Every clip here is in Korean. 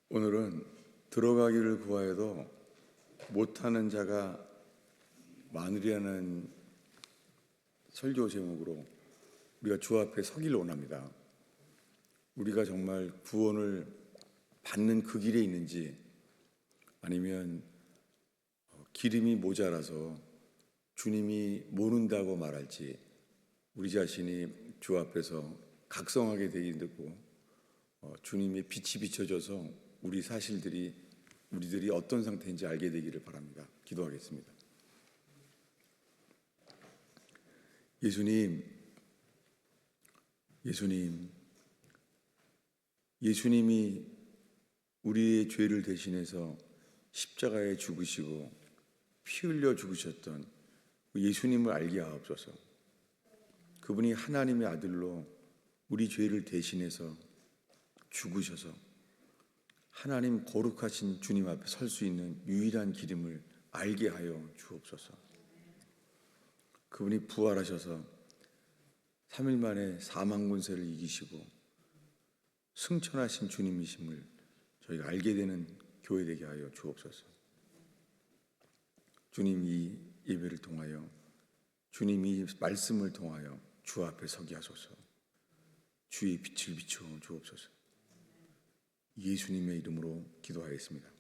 오늘은 들어가기를 구하여도 못하는 자가 많으리라는 설교 제목으로 우리가 주 앞에 서기를 원합니다. 우리가 정말 구원을 받는 그 길에 있는지, 아니면 기름이 모자라서 주님이 모른다고 말할지, 우리 자신이 주 앞에서 각성하게 되고 주님의 빛이 비춰져서 우리들이 어떤 상태인지 알게 되기를 바랍니다. 기도하겠습니다. 예수님이 우리의 죄를 대신해서 십자가에 죽으시고 피 흘려 죽으셨던 그 예수님을 알게 하옵소서. 그분이 하나님의 아들로 우리 죄를 대신해서 죽으셔서 하나님 거룩하신 주님 앞에 설 수 있는 유일한 길임을 알게 하여 주옵소서. 그분이 부활하셔서 3일 만에 사망 권세를 이기시고 승천하신 주님이심을 저희가 알게 되는 교회 되게 하여 주옵소서. 주님, 이 예배를 통하여, 주님 이 말씀을 통하여 주 앞에 서게 하소서. 주의 빛을 비춰 주옵소서. 예수님의 이름으로 기도하겠습니다.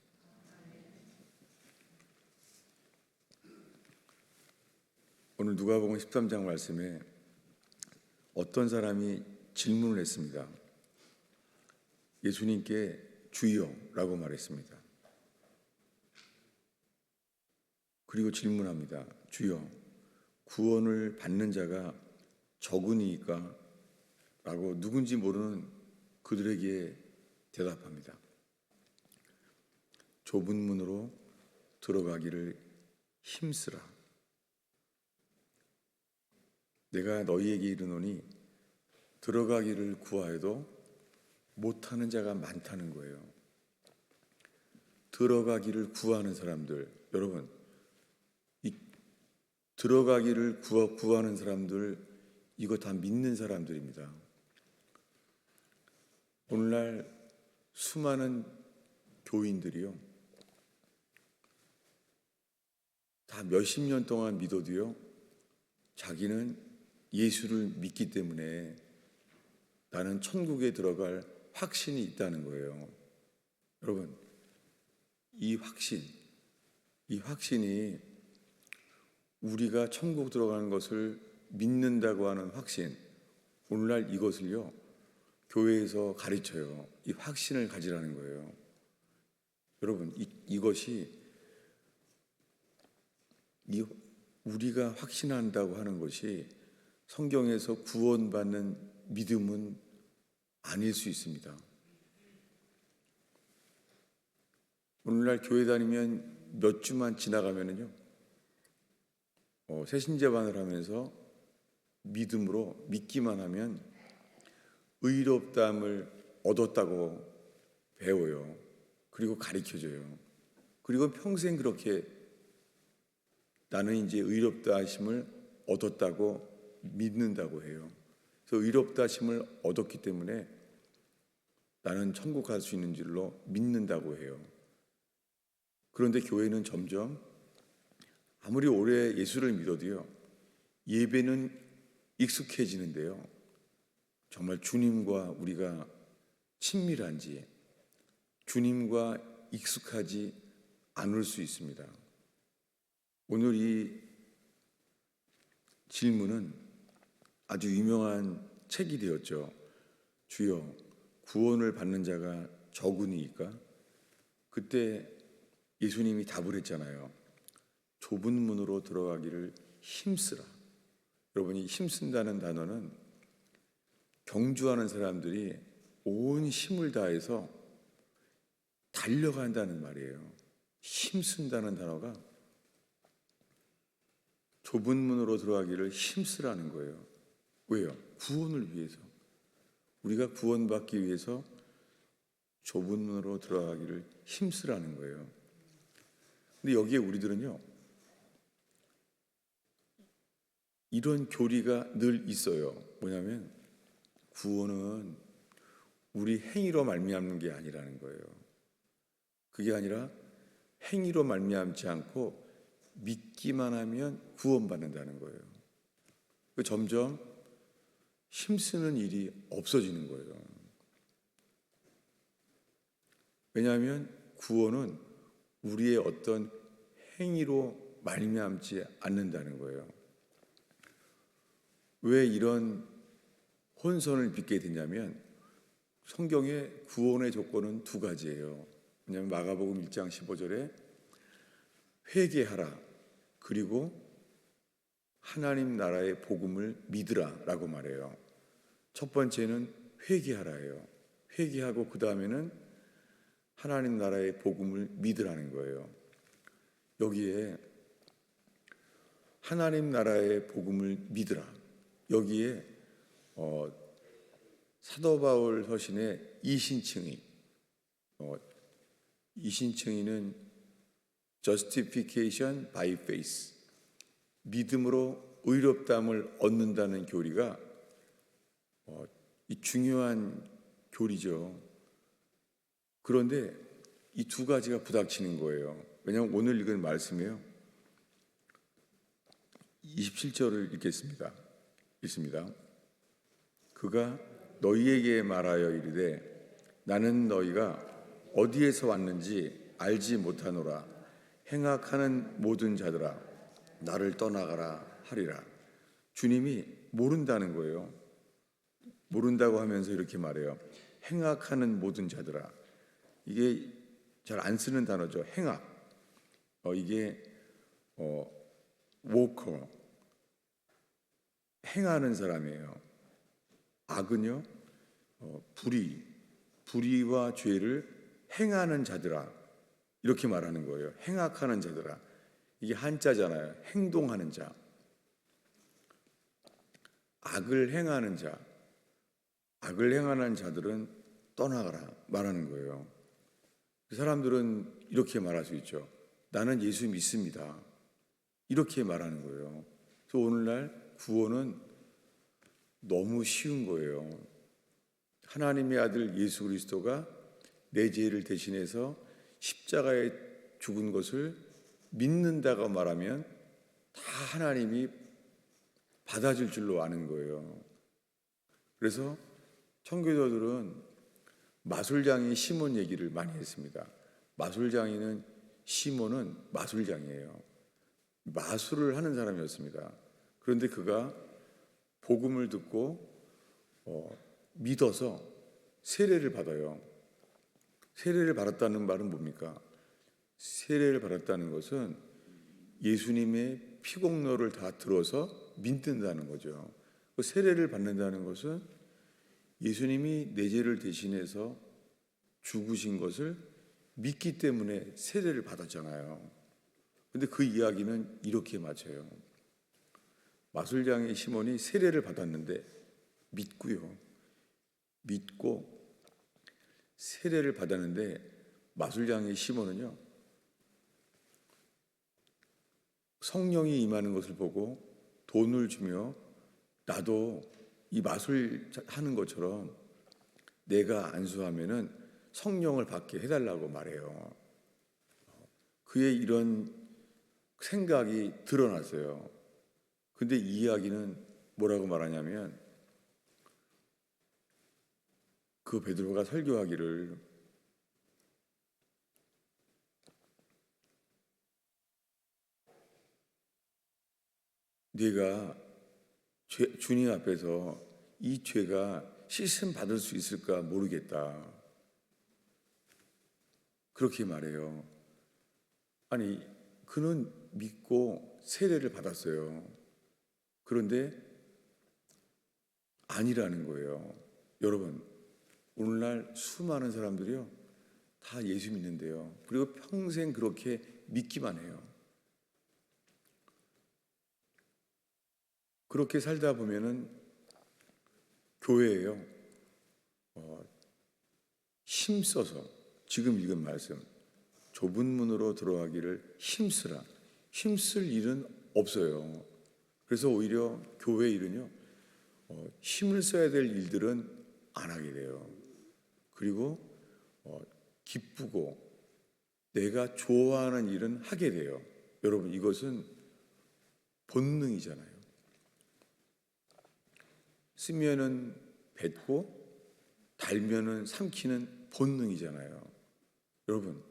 오늘 누가복음 13장 말씀에 어떤 사람이 질문을 했습니다. 예수님께 주여라고 말했습니다. 그리고 질문합니다. 주여, 구원을 받는 자가 적으니까? 라고 누군지 모르는 그들에게 대답합니다. 좁은 문으로 들어가기를 힘쓰라. 내가 너희에게 이르노니 들어가기를 구하여도 못하는 자가 많다는 거예요. 들어가기를 구하는 사람들, 여러분, 이 들어가기를 구하는 사람들, 이거 다 믿는 사람들입니다. 오늘날 수많은 교인들이요, 다 몇십 년 동안 믿어도요, 자기는 예수를 믿기 때문에 나는 천국에 들어갈 확신이 있다는 거예요. 여러분, 이 확신이 우리가 천국 들어가는 것을 믿는다고 하는 확신, 오늘날 이것을요, 교회에서 가르쳐요. 이 확신을 가지라는 거예요. 여러분, 이것이 우리가 확신한다고 하는 것이 성경에서 구원받는 믿음은 아닐 수 있습니다. 오늘날 교회 다니면 몇 주만 지나가면은요, 새신자반을 하면서 믿음으로 믿기만 하면 의롭다함을 얻었다고 배워요. 그리고 가르쳐줘요. 그리고 평생 그렇게 나는 이제 의롭다 하심을 얻었다고 믿는다고 해요. 그래서 의롭다 하심을 얻었기 때문에 나는 천국 갈 수 있는 줄로 믿는다고 해요. 그런데 교회는 점점 아무리 오래 예수를 믿어도요, 예배는 익숙해지는데요, 정말 주님과 우리가 친밀한지, 주님과 익숙하지 않을 수 있습니다. 오늘 이 질문은 아주 유명한 책이 되었죠. 주여, 구원을 받는 자가 적으니까? 그때 예수님이 답을 했잖아요. 좁은 문으로 들어가기를 힘쓰라. 여러분이 힘쓴다는 단어는 경주하는 사람들이 온 힘을 다해서 달려간다는 말이에요. 힘쓴다는 단어가 좁은 문으로 들어가기를 힘쓰라는 거예요. 왜요? 구원을 위해서. 우리가 구원받기 위해서 좁은 문으로 들어가기를 힘쓰라는 거예요. 근데 여기에 우리들은요, 이런 교리가 늘 있어요. 뭐냐면 구원은 우리 행위로 말미암는 게 아니라는 거예요. 그게 아니라 행위로 말미암지 않고 믿기만 하면 구원받는다는 거예요. 점점 힘쓰는 일이 없어지는 거예요. 왜냐하면 구원은 우리의 어떤 행위로 말미암지 않는다는 거예요. 왜 이런 혼선을 빚게 되냐면 성경의 구원의 조건은 두 가지예요. 왜냐하면 마가복음 1장 15절에 회개하라 그리고 하나님 나라의 복음을 믿으라 라고 말해요. 첫 번째는 회개하라예요. 회개하고 그 다음에는 하나님 나라의 복음을 믿으라는 거예요. 여기에 하나님 나라의 복음을 믿으라, 여기에 사도 바울 서신의 이신칭의, 이신칭의는 justification by faith, 믿음으로 의롭다함을 얻는다는 교리가 이 중요한 교리죠. 그런데 이 두 가지가 부닥치는 거예요. 왜냐하면 오늘 읽은 말씀이에요. 27절을 읽겠습니다. 읽습니다. 그가 너희에게 말하여 이르되 나는 너희가 어디에서 왔는지 알지 못하노라. 행악하는 모든 자들아 나를 떠나가라 하리라. 주님이 모른다는 거예요. 모른다고 하면서 이렇게 말해요. 행악하는 모든 자들아. 이게 잘 안 쓰는 단어죠. 행악. 이게 워커, 행하는 사람이에요. 악은요, 불의와 죄를 행하는 자들아, 이렇게 말하는 거예요. 행악하는 자들아. 이게 한자잖아요. 행동하는 자. 악을 행하는 자, 악을 행하는 자들은 떠나가라 말하는 거예요. 사람들은 이렇게 말할 수 있죠. 나는 예수 믿습니다. 이렇게 말하는 거예요. 그래서 오늘날 구원은 너무 쉬운 거예요. 하나님의 아들 예수 그리스도가 내 죄를 대신해서 십자가에 죽은 것을 믿는다고 말하면 다 하나님이 받아줄 줄로 아는 거예요. 그래서 청교도들은 마술장이 시몬 얘기를 많이 했습니다. 마술장이는 시몬은 마술장이에요. 마술을 하는 사람이었습니다. 그런데 그가 복음을 듣고 믿어서 세례를 받아요. 세례를 받았다는 말은 뭡니까? 세례를 받았다는 것은 예수님의 피공로를 다 들어서 믿는다는 거죠. 그 세례를 받는다는 것은 예수님이 내 죄를 대신해서 죽으신 것을 믿기 때문에 세례를 받았잖아요. 근데 그 이야기는 이렇게 맞아요. 마술장의 시몬이 세례를 받았는데 믿고 세례를 받았는데 마술장의 시몬은요, 성령이 임하는 것을 보고 돈을 주며 나도 이 마술 하는 것처럼 내가 안수하면은 성령을 받게 해달라고 말해요. 그의 이런 생각이 드러났어요. 근데 이 이야기는 뭐라고 말하냐면 그 베드로가 설교하기를 네가 주님 앞에서 이 죄가 씻음 받을 수 있을까 모르겠다. 그렇게 말해요. 아니, 그는 믿고 세례를 받았어요. 그런데 아니라는 거예요. 여러분, 오늘날 수많은 사람들이요, 다 예수 믿는데요. 그리고 평생 그렇게 믿기만 해요. 그렇게 살다 보면은 교회에요, 힘써서 지금 읽은 말씀, 좁은 문으로 들어가기를 힘쓰라. 힘쓸 일은 없어요. 그래서 오히려 교회 일은요, 힘을 써야 될 일들은 안 하게 돼요. 그리고 기쁘고 내가 좋아하는 일은 하게 돼요. 여러분, 이것은 본능이잖아요. 쓰면은 뱉고 달면은 삼키는 본능이잖아요. 여러분,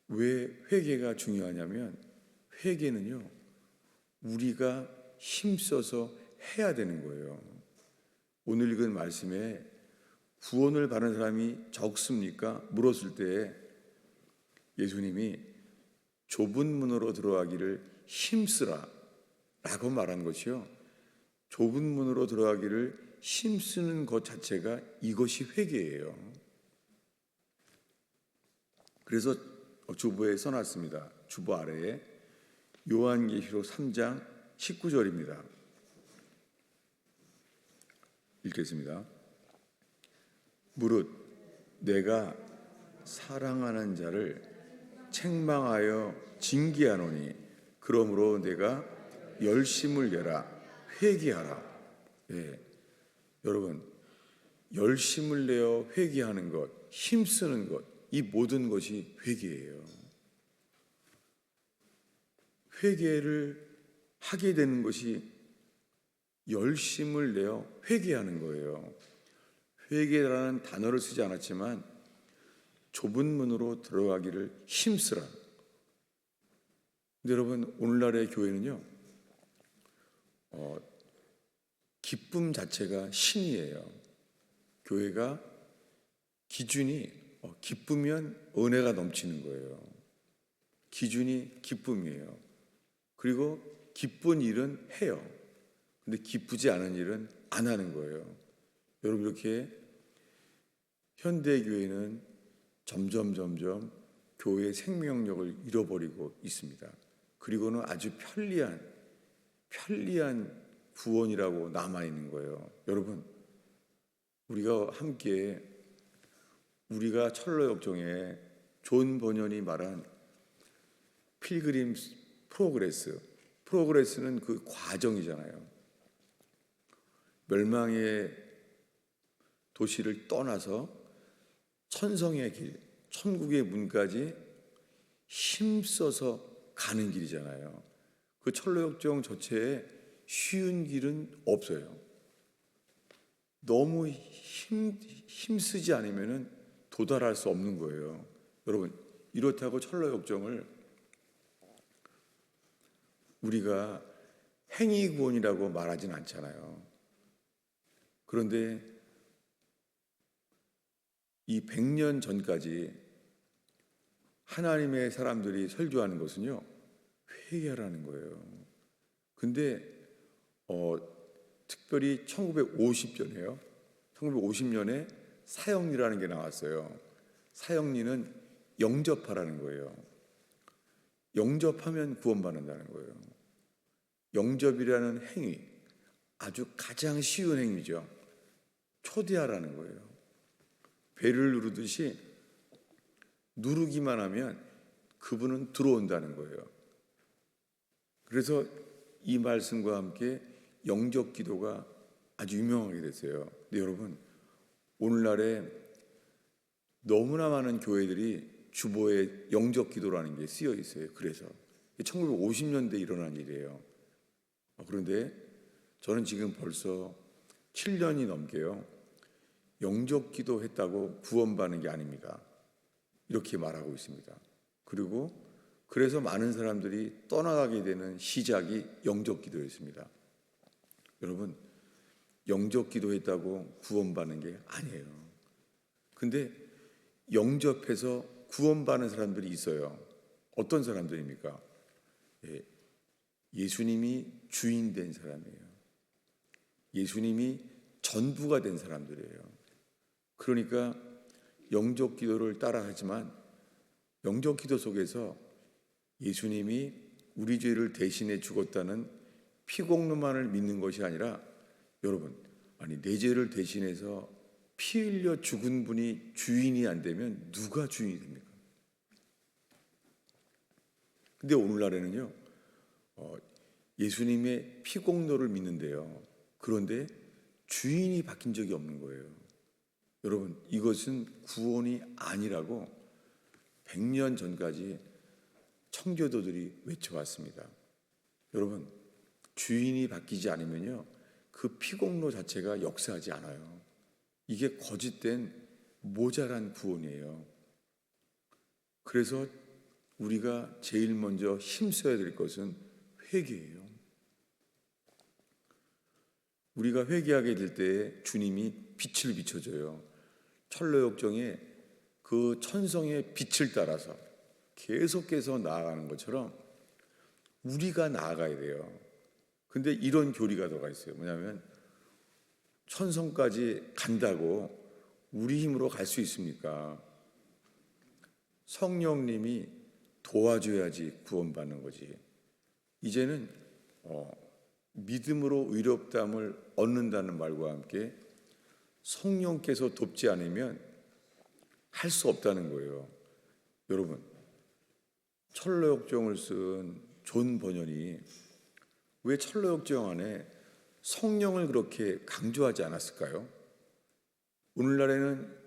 왜 회개가 중요하냐면 회개는요, 우리가 힘써서 해야 되는 거예요. 오늘 읽은 말씀에 구원을 받은 사람이 적습니까? 물었을 때 예수님이 좁은 문으로 들어가기를 힘쓰라 라고 말한 것이요, 좁은 문으로 들어가기를 힘쓰는 것 자체가 이것이 회개예요. 그래서 주보에 써놨습니다. 주보 아래에 요한계시록 3장 19절입니다. 읽겠습니다. 무릇 내가 사랑하는 자를 책망하여 징계하노니 그러므로 내가 열심을 내라 회개하라. 예, 여러분, 열심을 내어 회개하는 것, 힘쓰는 것, 이 모든 것이 회개예요. 회개를 하게 되는 것이 열심을 내어 회개하는 거예요. 회개라는 단어를 쓰지 않았지만 좁은 문으로 들어가기를 힘쓰라. 근데 여러분, 오늘날의 교회는요, 기쁨 자체가 신이에요. 교회가 기준이 기쁘면 은혜가 넘치는 거예요. 기준이 기쁨이에요. 그리고 기쁜 일은 해요. 근데 기쁘지 않은 일은 안 하는 거예요. 여러분, 이렇게 현대교회는 점점 교회의 생명력을 잃어버리고 있습니다. 그리고는 아주 편리한 구원이라고 남아있는 거예요. 여러분, 우리가 함께 우리가 철로역정에 존 버년이 말한 필그림 프로그레스는 그 과정이잖아요. 멸망의 도시를 떠나서 천성의 길, 천국의 문까지 힘써서 가는 길이잖아요. 그 철로역정 자체에 쉬운 길은 없어요. 너무 힘쓰지 않으면 도달할 수 없는 거예요. 여러분, 이렇다고 철로역정을 우리가 행위구원이라고 말하진 않잖아요. 그런데 이 100년 전까지 하나님의 사람들이 설교하는 것은요, 회개하라는 거예요. 근데 특별히 1950년에요. 1950년에 사형리라는 게 나왔어요. 사형리는 영접하라는 거예요. 영접하면 구원받는다는 거예요. 영접이라는 행위, 아주 가장 쉬운 행위죠. 초대하라는 거예요. 배를 누르듯이 누르기만 하면 그분은 들어온다는 거예요. 그래서 이 말씀과 함께 영접 기도가 아주 유명하게 됐어요. 근데 여러분, 오늘날에 너무나 많은 교회들이 주보에 영접 기도라는 게 쓰여 있어요. 그래서 1950년대에 일어난 일이에요. 그런데 저는 지금 벌써 7년이 넘게요, 영접 기도했다고 구원받는 게 아닙니다. 이렇게 말하고 있습니다. 그리고 그래서 많은 사람들이 떠나가게 되는 시작이 영접 기도였습니다. 여러분, 영접 기도했다고 구원받는 게 아니에요. 근데 영접해서 구원받는 사람들이 있어요. 어떤 사람들입니까? 예수님이 주인 된 사람이에요. 예수님이 전부가 된 사람들이에요. 그러니까 영접 기도를 따라하지만 영접 기도 속에서 예수님이 우리 죄를 대신해 죽었다는 피공로만을 믿는 것이 아니라, 여러분, 내 죄를 대신해서 피 흘려 죽은 분이 주인이 안 되면 누가 주인이 됩니까? 근데 오늘날에는요, 예수님의 피공로를 믿는데요, 그런데 주인이 바뀐 적이 없는 거예요. 여러분, 이것은 구원이 아니라고 100년 전까지 청교도들이 외쳐왔습니다. 여러분, 주인이 바뀌지 않으면요, 그 피공로 자체가 역사하지 않아요. 이게 거짓된 모자란 구원이에요. 그래서 우리가 제일 먼저 힘써야 될 것은 회개예요. 우리가 회개하게 될 때에 주님이 빛을 비춰줘요. 철로역정에 그 천성의 빛을 따라서 계속해서 나아가는 것처럼 우리가 나아가야 돼요. 근데 이런 교리가 들어가 있어요. 뭐냐면 천성까지 간다고 우리 힘으로 갈 수 있습니까? 성령님이 도와줘야지 구원받는 거지. 이제는 믿음으로 의롭다함을 얻는다는 말과 함께 성령께서 돕지 않으면 할 수 없다는 거예요. 여러분, 철로역정을 쓴 존 번연이 왜 철로역정 안에 성령을 그렇게 강조하지 않았을까요? 오늘날에는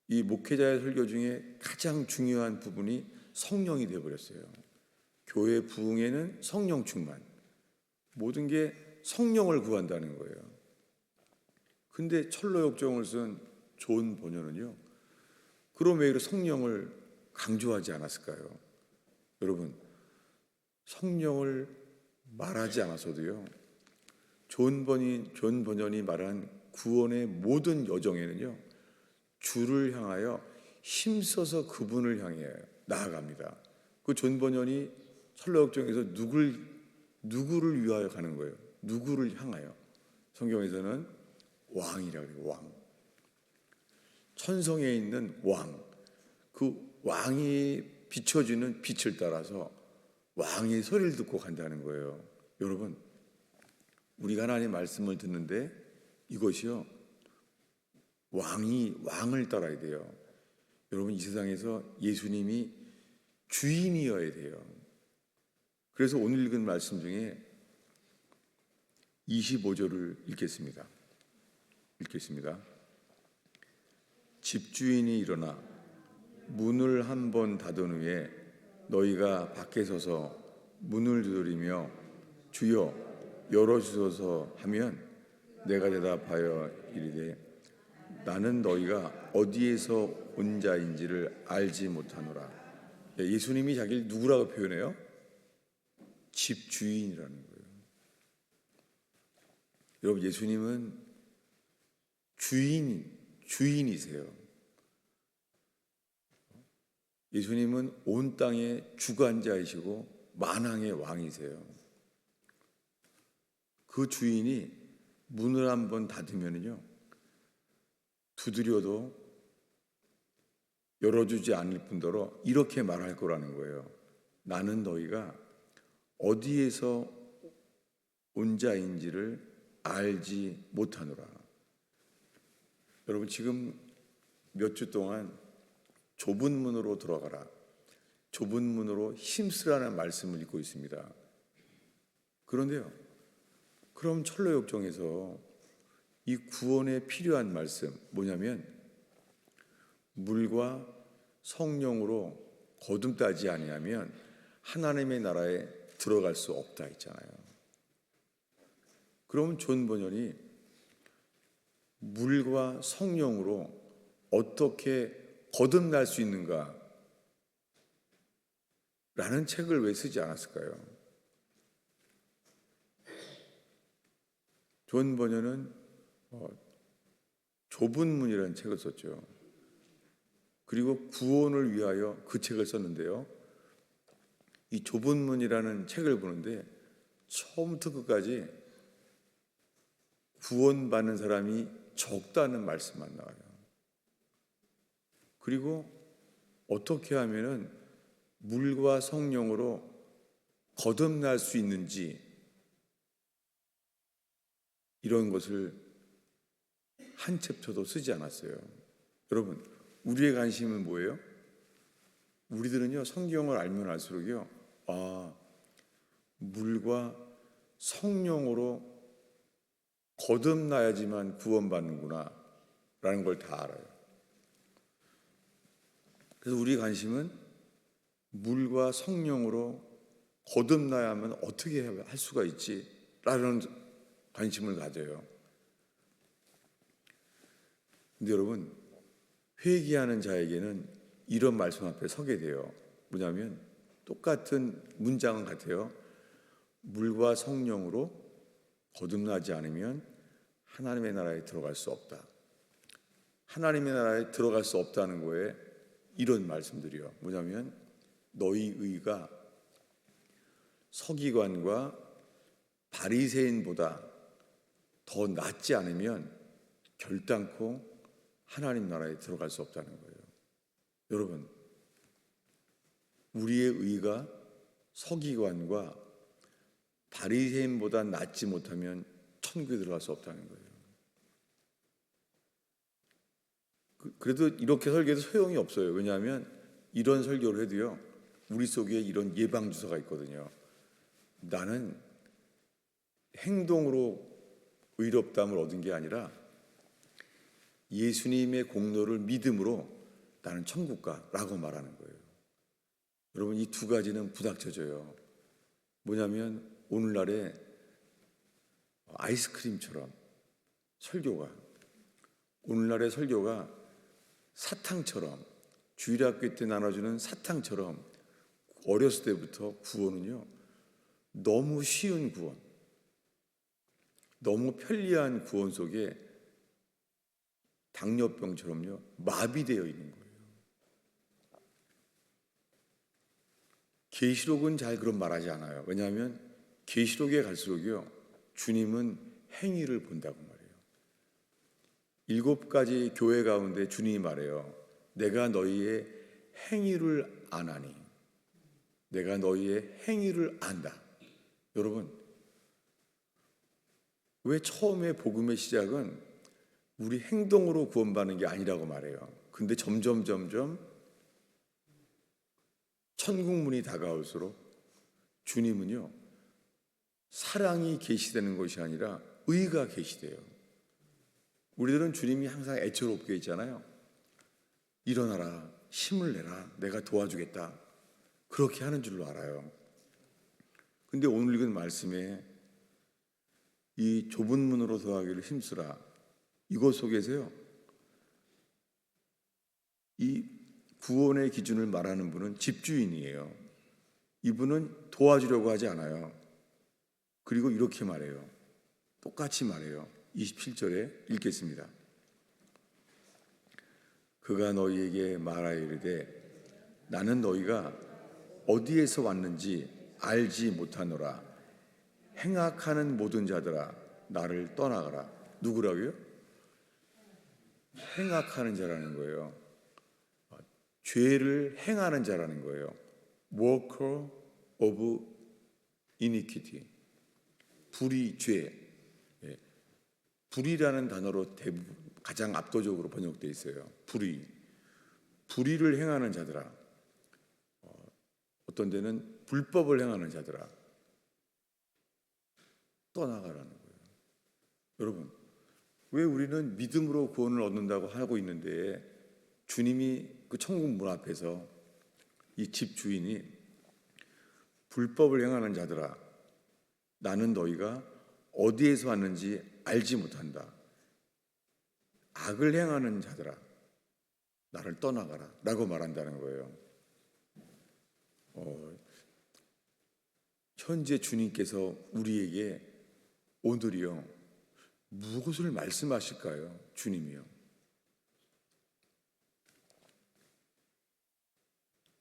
이 목회자의 설교 중에 가장 중요한 부분이 성령이 되어버렸어요. 교회 부흥에는 성령 충만, 모든 게 성령을 구한다는 거예요. 근데 철로역정을 쓴 존 번연은요, 그럼 왜 성령을 강조하지 않았을까요? 여러분, 성령을 말하지 않아서도요, 존 번연이 말한 구원의 모든 여정에는요, 주를 향하여 힘써서 그분을 향해 나아갑니다. 그 존 번연이 철로역정에서 누구를 위하여 가는 거예요? 누구를 향하여? 성경에서는 왕이라고 해요. 왕. 천성에 있는 왕. 그 왕이 비춰주는 빛을 따라서 왕의 소리를 듣고 간다는 거예요. 여러분, 우리가 하나님의 말씀을 듣는데 이것이요, 왕을 따라야 돼요. 여러분, 이 세상에서 예수님이 주인이어야 돼요. 그래서 오늘 읽은 말씀 중에 25절을 읽겠습니다. 집주인이 일어나 문을 한 번 닫은 후에 너희가 밖에 서서 문을 두드리며 주여 열어주소서 하면 내가 대답하여 이르되 나는 너희가 어디에서 온 자인지를 알지 못하노라. 예수님이 자기를 누구라고 표현해요? 집주인이라는 거예요. 여러분, 예수님은 주인이세요. 예수님은 온 땅의 주관자이시고 만왕의 왕이세요. 그 주인이 문을 한번 닫으면요, 두드려도 열어주지 않을 뿐더러 이렇게 말할 거라는 거예요. 나는 너희가 어디에서 온 자인지를 알지 못하노라. 여러분, 지금 몇 주 동안 좁은 문으로 들어가라, 좁은 문으로 힘쓰라는 말씀을 읽고 있습니다. 그런데요, 그럼 철로역정에서 이 구원에 필요한 말씀 뭐냐면 물과 성령으로 거듭나지 아니하면 하나님의 나라에 들어갈 수 없다 했잖아요. 그럼 존 번연이 물과 성령으로 어떻게 거듭날 수 있는가 라는 책을 왜 쓰지 않았을까요? 존 번연은 좁은 문이라는 책을 썼죠. 그리고 구원을 위하여 그 책을 썼는데요, 이 좁은 문이라는 책을 보는데 처음부터 끝까지 구원받는 사람이 적다는 말씀만 나와요. 그리고 어떻게 하면은 물과 성령으로 거듭날 수 있는지 이런 것을 한 챕터도 쓰지 않았어요. 여러분, 우리의 관심은 뭐예요? 우리들은요, 성경을 알면 알수록요, 물과 성령으로 거듭나야지만 구원받는구나 라는 걸 다 알아요. 그래서 우리의 관심은 물과 성령으로 거듭나야 하면 어떻게 할 수가 있지? 라는 관심을 가져요. 근데 여러분, 회개하는 자에게는 이런 말씀 앞에 서게 돼요. 뭐냐면 똑같은 문장은 같아요. 물과 성령으로 거듭나지 않으면 하나님의 나라에 들어갈 수 없다. 하나님의 나라에 들어갈 수 없다는 거에 이런 말씀들이요. 뭐냐면 너희 의가 서기관과 바리새인보다 더 낫지 않으면 결단코 하나님 나라에 들어갈 수 없다는 거예요. 여러분, 우리의 의가 서기관과 바리새인보다 낫지 못하면 천국에 들어갈 수 없다는 거예요. 그래도 이렇게 설교해도 소용이 없어요. 왜냐하면 이런 설교를 해도요, 우리 속에 이런 예방 주사가 있거든요. 나는 행동으로 의롭다함을 얻은 게 아니라 예수님의 공로를 믿음으로 나는 천국 가라고 말하는 거예요. 여러분, 이 두 가지는 부닥쳐져요. 뭐냐면 오늘날의 아이스크림처럼 오늘날의 설교가 사탕처럼, 주일학교 때 나눠주는 사탕처럼 어렸을 때부터 구원은요, 너무 쉬운 구원, 너무 편리한 구원 속에 당뇨병처럼요, 마비되어 있는 거예요. 계시록은 잘 그런 말하지 않아요. 왜냐하면 계시록에 갈수록요, 주님은 행위를 본다고 말해요. 7가지 교회 가운데 주님이 말해요. 내가 너희의 행위를 아나니, 내가 너희의 행위를 안다. 여러분, 왜 처음에 복음의 시작은 우리 행동으로 구원받는 게 아니라고 말해요. 근데 점점 천국 문이 다가올수록 주님은요, 사랑이 계시되는 것이 아니라 의가 계시돼요. 우리들은 주님이 항상 애처롭게 있잖아요. 일어나라, 힘을 내라, 내가 도와주겠다, 그렇게 하는 줄로 알아요. 근데 오늘 읽은 말씀에 이 좁은 문으로 들어가기를 힘쓰라, 이것 속에서요, 이 구원의 기준을 말하는 분은 집주인이에요. 이분은 도와주려고 하지 않아요. 그리고 이렇게 말해요. 똑같이 말해요. 27절에 읽겠습니다. 그가 너희에게 말하이르되 나는 너희가 어디에서 왔는지 알지 못하노라. 행악하는 모든 자들아 나를 떠나가라. 누구라고요? 행악하는 자라는 거예요. 죄를 행하는 자라는 거예요. Worker of iniquity. 불의, 죄. 불의라는 단어로 가장 압도적으로 번역되어 있어요. 불의를 행하는 자들아, 어떤 데는 불법을 행하는 자들아 떠나가라는 거예요. 여러분, 왜 우리는 믿음으로 구원을 얻는다고 하고 있는데 주님이 그 천국 문 앞에서 이 집 주인이 불법을 행하는 자들아 나는 너희가 어디에서 왔는지 알지 못한다. 악을 행하는 자들아 나를 떠나가라 라고 말한다는 거예요. 현재 주님께서 우리에게 오늘이요 무엇을 말씀하실까요? 주님이요.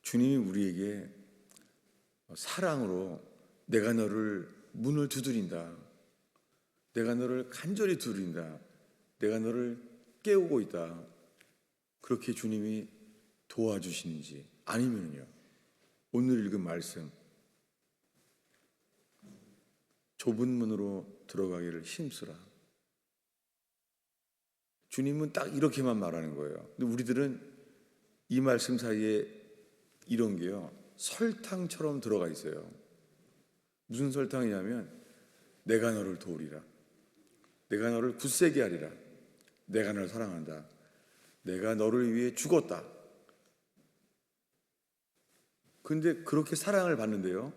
주님이 우리에게 사랑으로 내가 너를 문을 두드린다, 내가 너를 간절히 두드린다, 내가 너를 깨우고 있다, 그렇게 주님이 도와주시는지, 아니면요 오늘 읽은 말씀 좁은 문으로 들어가기를 힘쓰라, 주님은 딱 이렇게만 말하는 거예요. 근데 우리들은 이 말씀 사이에 이런 게요 설탕처럼 들어가 있어요. 무슨 설탕이냐면 내가 너를 도우리라, 내가 너를 굳세게 하리라, 내가 너를 사랑한다, 내가 너를 위해 죽었다. 근데 그렇게 사랑을 받는데요.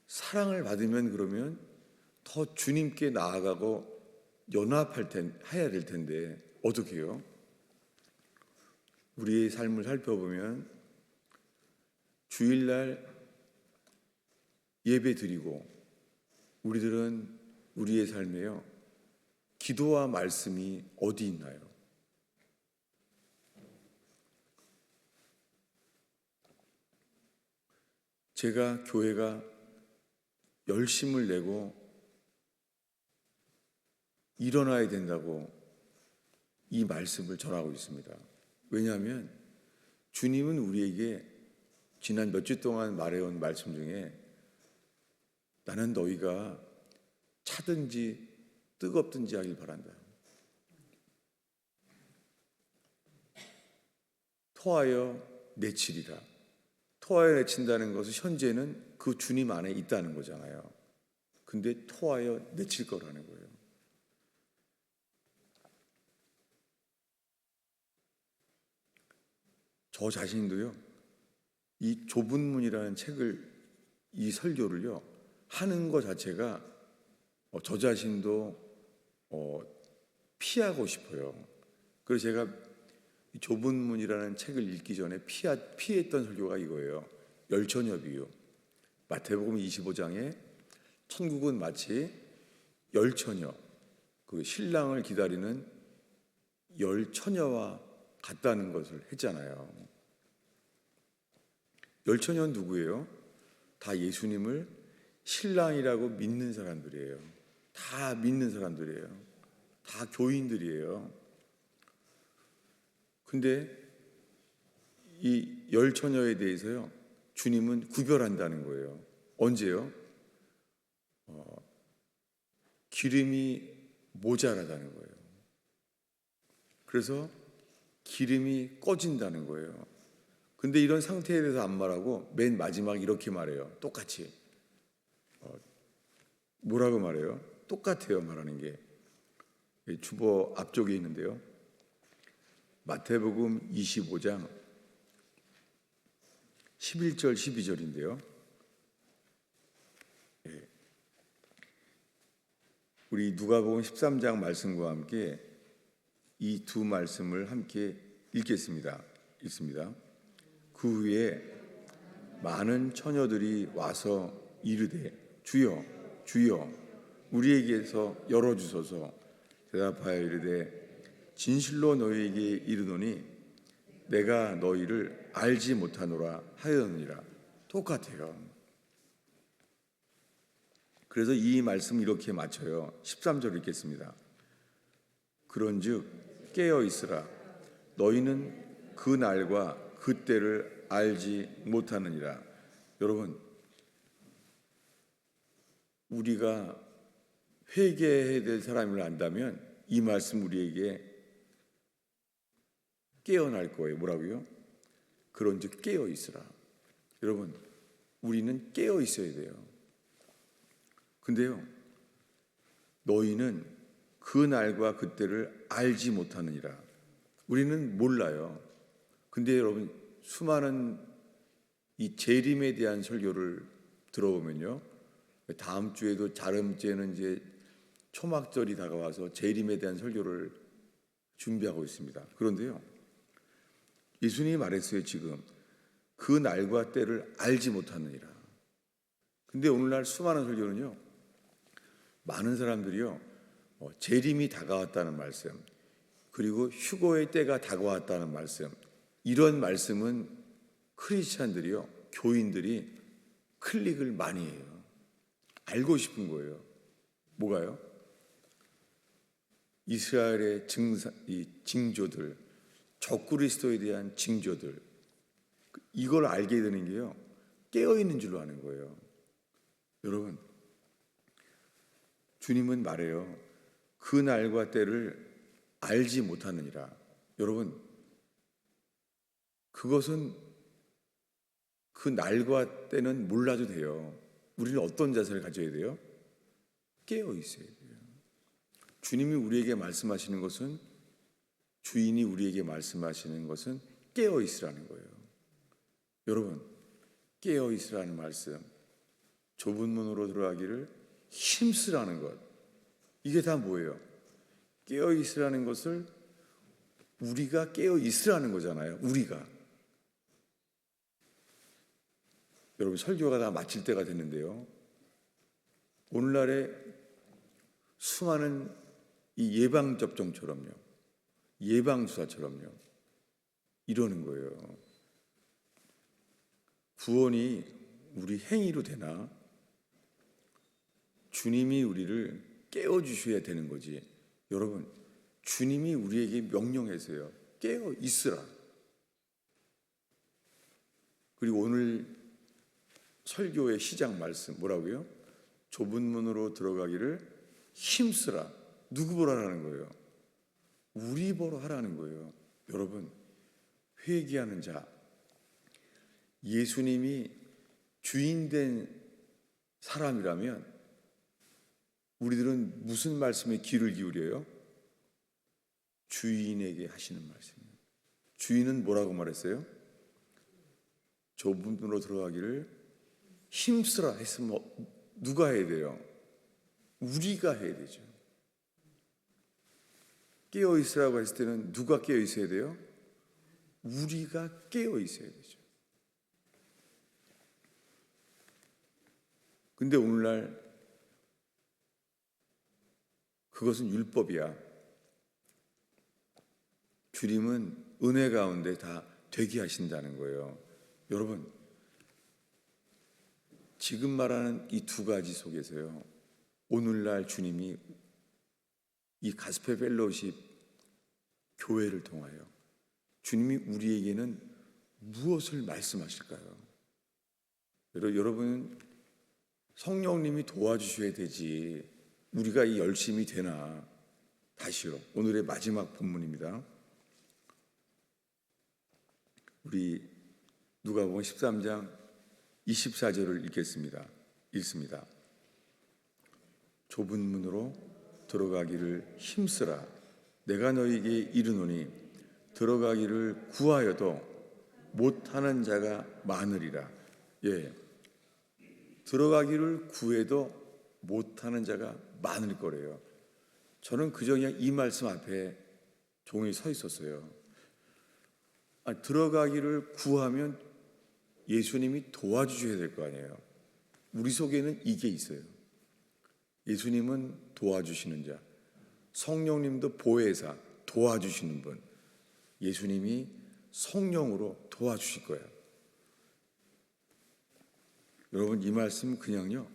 사랑을 받으면 그러면 더 주님께 나아가고 해야 될 텐데 어떻게 해요? 우리의 삶을 살펴보면 주일날 예배 드리고 우리들은 우리의 삶에요. 기도와 말씀이 어디 있나요? 제가 교회가 열심을 내고 일어나야 된다고 이 말씀을 전하고 있습니다. 왜냐하면 주님은 우리에게 지난 몇 주 동안 말해온 말씀 중에 나는 너희가 차든지 뜨겁든지 하길 바란다. 토하여 내치리라. 토하여 내친다는 것은 현재는 그 주님 안에 있다는 거잖아요. 근데 토하여 내칠 거라는 거예요. 저 자신도요, 이 좁은 문이라는 책을, 이 설교를요, 하는 것 자체가 저 자신도 피하고 싶어요. 그래서 제가 이 좁은 문이라는 책을 읽기 전에 피했던 설교가 이거예요. 열처녀 비유. 마태복음 25장에 천국은 마치 열처녀, 그 신랑을 기다리는 열처녀와 같다는 것을 했잖아요. 열처녀는 누구예요? 다 예수님을 신랑이라고 믿는 사람들이에요. 다 믿는 사람들이에요. 다 교인들이에요. 근데 이 열처녀에 대해서요, 주님은 구별한다는 거예요. 언제요? 기름이 모자라다는 거예요. 그래서 기름이 꺼진다는 거예요. 근데 이런 상태에 대해서 안 말하고 맨 마지막에 이렇게 말해요. 똑같이. 뭐라고 말해요? 똑같아요, 말하는 게. 주보 앞쪽에 있는데요. 마태복음 25장 11절 12절인데요. 우리 누가복음 13장 말씀과 함께 이 두 말씀을 함께 읽겠습니다. 읽습니다. 그 후에 많은 처녀들이 와서 이르되 주여 주여 우리에게서 열어주소서. 대답하여 이르되 진실로 너희에게 이르노니 내가 너희를 알지 못하노라 하였느니라. 똑같아요. 그래서 이 말씀 이렇게 맞춰요. 13절 읽겠습니다. 그런즉 깨어 있으라. 너희는 그 날과 그 때를 알지 못하느니라. 여러분, 우리가 회개해야 될 사람을 안다면 이 말씀 우리에게 깨어날 거예요. 뭐라고요? 그런즉 깨어 있으라. 여러분, 우리는 깨어 있어야 돼요. 근데요, 너희는 그 날과 그 때를 알지 못하느니라. 우리는 몰라요. 근데 여러분, 수많은 이 재림에 대한 설교를 들어보면요, 다음 주에도 다음 주에는 이제 초막절이 다가와서 재림에 대한 설교를 준비하고 있습니다. 그런데요, 예수님이 말했어요. 지금 그 날과 때를 알지 못하느니라. 근데 오늘날 수많은 설교는요, 많은 사람들이요, 재림이 다가왔다는 말씀, 그리고 휴거의 때가 다가왔다는 말씀, 이런 말씀은 크리스찬들이요, 교인들이 클릭을 많이 해요. 알고 싶은 거예요. 뭐가요? 이스라엘의 이 징조들, 적그리스도에 대한 징조들, 이걸 알게 되는 게요, 깨어있는 줄로 아는 거예요. 여러분, 주님은 말해요. 그 날과 때를 알지 못하느니라. 여러분, 그것은 그 날과 때는 몰라도 돼요. 우리는 어떤 자세를 가져야 돼요? 깨어 있어야 돼요. 주님이 우리에게 말씀하시는 것은, 주인이 우리에게 말씀하시는 것은 깨어 있으라는 거예요. 여러분, 깨어 있으라는 말씀, 좁은 문으로 들어가기를 힘쓰라는 것, 이게 다 뭐예요? 깨어 있으라는 것을 우리가 깨어 있으라는 거잖아요. 우리가. 여러분, 설교가 다 마칠 때가 됐는데요, 오늘날의 수많은 이 예방접종처럼요, 예방주사처럼요, 이러는 거예요. 구원이 우리 행위로 되나? 주님이 우리를 깨워주셔야 되는 거지. 여러분, 주님이 우리에게 명령하세요. 깨어 있으라. 그리고 오늘 설교의 시작 말씀 뭐라고요? 좁은 문으로 들어가기를 힘쓰라. 누구 보러 하라는 거예요? 우리 보러 하라는 거예요. 여러분, 회개하는 자, 예수님이 주인된 사람이라면 우리들은 무슨 말씀에 귀를 기울여요? 주인에게 하시는 말씀이에요. 주인은 뭐라고 말했어요? 좁은 문으로 들어가기를 힘쓰라 했으면 누가 해야 돼요? 우리가 해야 되죠. 깨어 있으라고 했을 때는 누가 깨어 있어야 돼요? 우리가 깨어 있어야 되죠. 근데 오늘날 그것은 율법이야. 주님은 은혜 가운데 다 되게 하신다는 거예요. 여러분, 지금 말하는 이 두 가지 속에서요, 오늘날 주님이 이 가스펠 펠로십 교회를 통하여 주님이 우리에게는 무엇을 말씀하실까요? 여러분, 성령님이 도와주셔야 되지 우리가 이 열심이 되나? 다시요, 오늘의 마지막 본문입니다. 우리 누가복음 13장 24절을 읽습니다. 좁은 문으로 들어가기를 힘쓰라. 내가 너희에게 이르노니 들어가기를 구하여도 못하는 자가 많으리라. 예, 들어가기를 구해도 못하는 자가 많을 거래요. 저는 그저 그냥 이 말씀 앞에 종이 서 있었어요. 들어가기를 구하면 예수님이 도와주셔야 될 거 아니에요. 우리 속에는 이게 있어요. 예수님은 도와주시는 자, 성령님도 보혜사, 도와주시는 분, 예수님이 성령으로 도와주실 거예요. 여러분, 이 말씀 그냥요,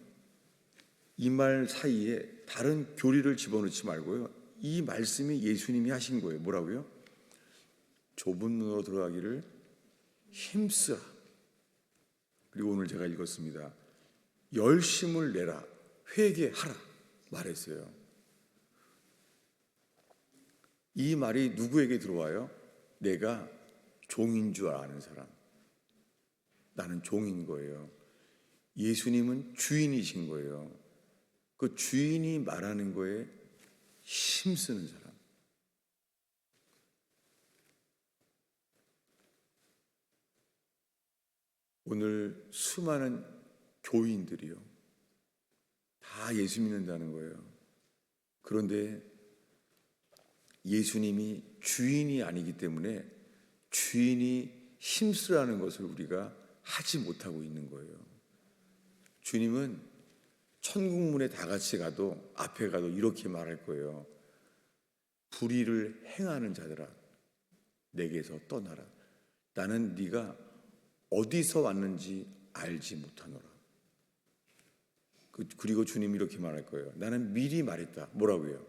이 말 사이에 다른 교리를 집어넣지 말고요, 이 말씀이 예수님이 하신 거예요. 뭐라고요? 좁은 문으로 들어가기를 힘쓰라. 그리고 오늘 제가 읽었습니다. 열심을 내라, 회개하라 말했어요. 이 말이 누구에게 들어와요? 내가 종인 줄 아는 사람. 나는 종인 거예요. 예수님은 주인이신 거예요. 그 주인이 말하는 거에 힘쓰는 사람. 오늘 수많은 교인들이요, 다 예수 믿는다는 거예요. 그런데 예수님이 주인이 아니기 때문에 주인이 힘쓰라는 것을 우리가 하지 못하고 있는 거예요. 주님은 천국문에 다 같이 가도, 앞에 가도 이렇게 말할 거예요. 불의를 행하는 자들아, 내게서 떠나라. 나는 네가 어디서 왔는지 알지 못하노라. 그리고 주님이 이렇게 말할 거예요. 나는 미리 말했다. 뭐라고요?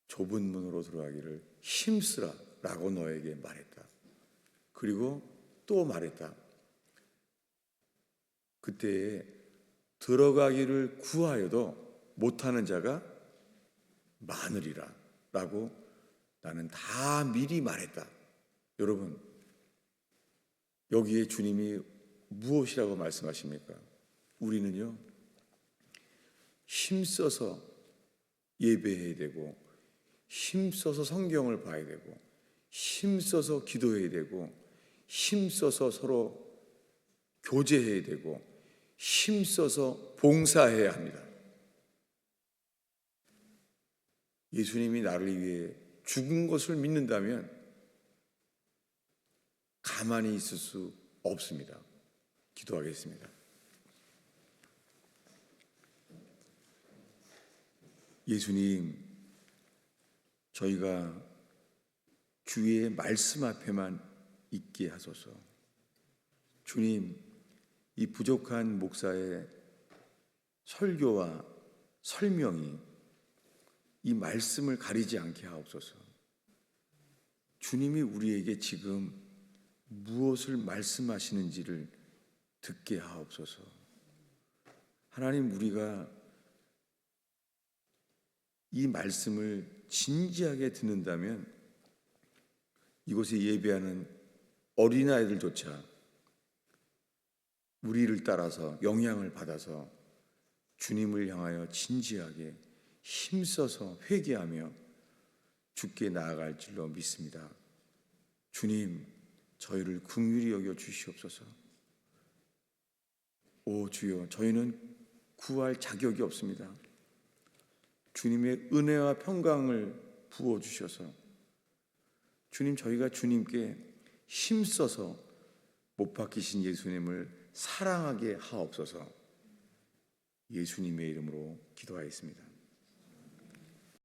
좁은 문으로 들어가기를 힘쓰라 라고 너에게 말했다. 그리고 또 말했다. 그때에 들어가기를 구하여도 못하는 자가 많으리라 라고 나는 다 미리 말했다. 여러분, 여기에 주님이 무엇이라고 말씀하십니까? 우리는요, 힘써서 예배해야 되고, 힘써서 성경을 봐야 되고, 힘써서 기도해야 되고, 힘써서 서로 교제해야 되고 힘써서 봉사해야 합니다. 예수님이 나를 위해 죽은 것을 믿는다면 가만히 있을 수 없습니다. 기도하겠습니다. 예수님, 저희가 주의 말씀 앞에만 있게 하소서. 주님, 이 부족한 목사의 설교와 설명이 이 말씀을 가리지 않게 하옵소서. 주님이 우리에게 지금 무엇을 말씀하시는지를 듣게 하옵소서. 하나님, 우리가 이 말씀을 진지하게 듣는다면 이곳에 예배하는 어린아이들조차 우리를 따라서 영향을 받아서 주님을 향하여 진지하게 힘써서 회개하며 주께 나아갈 줄로 믿습니다. 주님, 저희를 긍휼히 여겨 주시옵소서. 오 주여, 저희는 구할 자격이 없습니다. 주님의 은혜와 평강을 부어주셔서 주님, 저희가 주님께 힘써서 못 박히신 예수님을 사랑하게 하옵소서. 예수님의 이름으로 기도하였습니다.